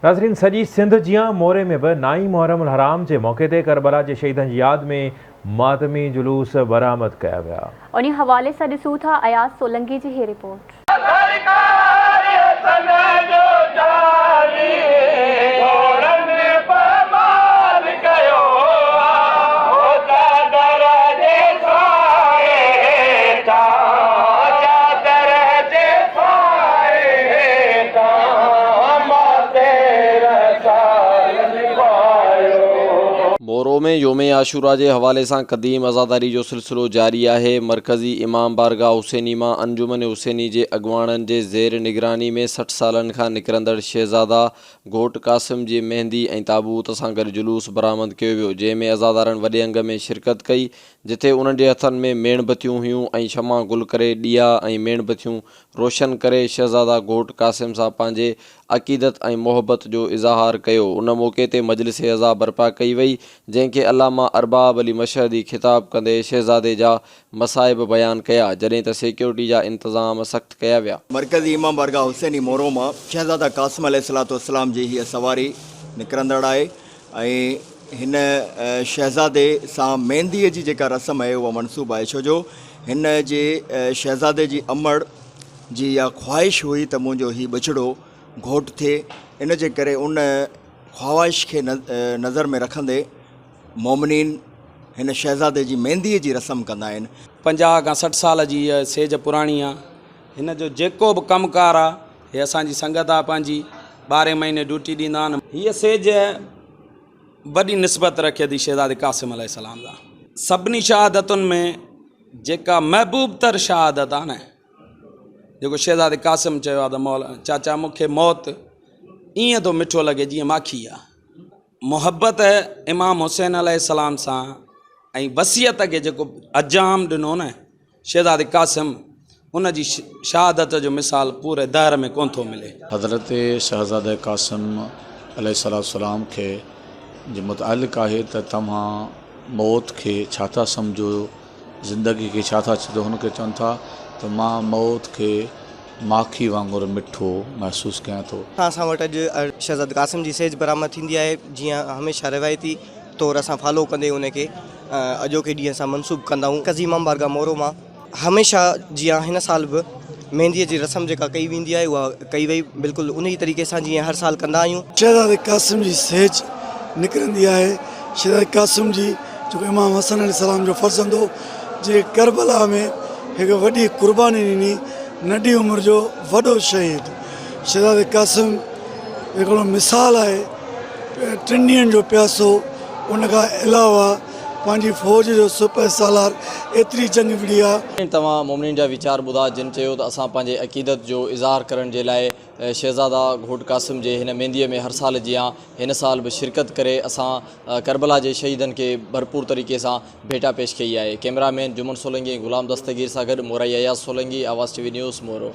नाज़रीन, सॼी सिंध जियां मोरे में भी 9 मुहर्रम हराम के मौके ते करबला के शहीदन की याद में मातमी जुलूस बरामद किया विया। उन हवाले से ॾिसूं था अयाज सोलंकी जी ये रिपोर्ट। मोरो में योम आशूरा के हवाले से कदीम अज़ादारी जो सिलसिलो जारी है। मरकज़ी इमाम बारगाह हुसैनी में अंजुमन हुसैनी के अगवाणन के ज़ेर निगरानी में 60 सालन का निकरंदड़ शहजादा घोट कासिम की मेहंदी और ताबूत सां गॾु जुलूस बरामद किया वियो, जैमें अज़ादारन वॾे अंग में शिरकत कई, जिथे उन्हनि जे हथनि में मेणबतियूं हुयूं ऐं शमा गुल करे ॾिया ऐं मेणबतियूं रोशन करे शहजादा घोट कासिम सां पंहिंजे अक़ीदत ऐं मोहब्बत जो इज़हार किया। उन मौके ते मजलिस अज़ा बर्पा कई वई, जंहिंखे अल्लामा अरबाब अली मशहदी खिताब कंदे शहजादे जा मसाइब बयान किया, जॾहिं त सिक्योरिटी जा इंतज़ाम सख्त किया विया। मरकज़ी इमाम बारगाह हुसैनी मोरो में शहजादा कासिम अलैहिस्सलाम जी हीअ सवारी निकिरंदड़ आहे ऐं हिन शहजादे सां मेहंदीअ जी जेका रस्म आहे उहा मनसूब आहे, छो जो हिन जे शहजादे जी अमड़ जी इहा ख़्वाहिश हुई त मुंहिंजो हीउ बछड़ो घोट थिए। इन जे करे उन ख़्वाहिश खे नज़र में रखंदे मोमिनीन हिन शहजादे जी मेहंदीअ जी रस्म कंदा आहिनि। 50 खां 60 साल जी सेज पुराणी आहे। हिन जो जेको बि कमुकार आहे हीअ असांजी संगत आहे, पंहिंजी 12 महीने ड्यूटी ॾींदा आहिनि। हीअ सेज वॾी निस्बत रखे थी शहजादे कासिम अलैहिस्सलाम सां। सभिनी शहादतुनि में जेका महबूब तर शहादत आहे न, जेको शहजादे कासिम चयो आहे त मौला चाचा मूंखे मौत ईअं थो मिठो लॻे जीअं माखी आहे। मोहब्बत इमाम हुसैन अलैहिस्सलाम सां ऐं वसियत के जेको अंजाम ॾिनो न शहजादे कासिम, उन जी शहादत जो मिसाल पूरे दहर में कोन थो मिले। हज़रत शहजादे कासिम अलैहिस्सलाम के जे मुतालिक़ आहे त तव्हां मौत के छा था सम्झो, ज़िंदगी के छा था चओ। हुनखे चवनि था त मां मौत के माखी वांगुरु मिठो महसूस कयां थो। असां वटि अॼु शहजाद कासिम जी सेज बरामद थींदी आहे, जीअं हमेशह रिवायती तौर असां फॉलो कंदे उनखे अॼोके ॾींहं असां मनसूब कंदा आहियूं। मरकज़ी इमाम बारगाह मोरो मां हमेशह जीअं हिन साल बि मेहंदीअ जी रस्म जेका कई वेंदी आहे उहा कई वई, बिल्कुलु उन ई तरीक़े सां जीअं हर साल कंदा आहियूं। शहजादे कासिम जी सेज निकिरंदी आहे। शहजादे कासिम जी जेको इमाम हसन अलैहिस्सलाम जो फर्ज़ंद हो, जे करबला में हिकु वॾी क़ुर्बानी ॾिनी, नंढी उमिरि जो वॾो शहीद। शहजादे कासिम हिकिड़ो मिसाल आहे, 3 ॾींहंनि जो प्यासो, उनखां अलावा पंहिंजी फ़ौज जो सिपह सालार, एतिरी जंग विड़ी आहे। तव्हां मोमिनीन जा वीचार ॿुधा, जिन चयो त असां पंहिंजे अक़ीदत जो इज़हार करण जे लाइ शहजादा घोट कासिम जे हिन मेहंदीअ में हर साल जीअं हिन साल बि शिरकत करे असां करबला जे शहीदनि खे भरपूर तरीक़े सां भेटा पेश कई आहे। कैमरामैन जुमन सोलंकी, गुलाम दस्तगीर सां गॾु मोराई अयाज़ सोलंकी, आवाज़ TV न्यूज़ मोरो।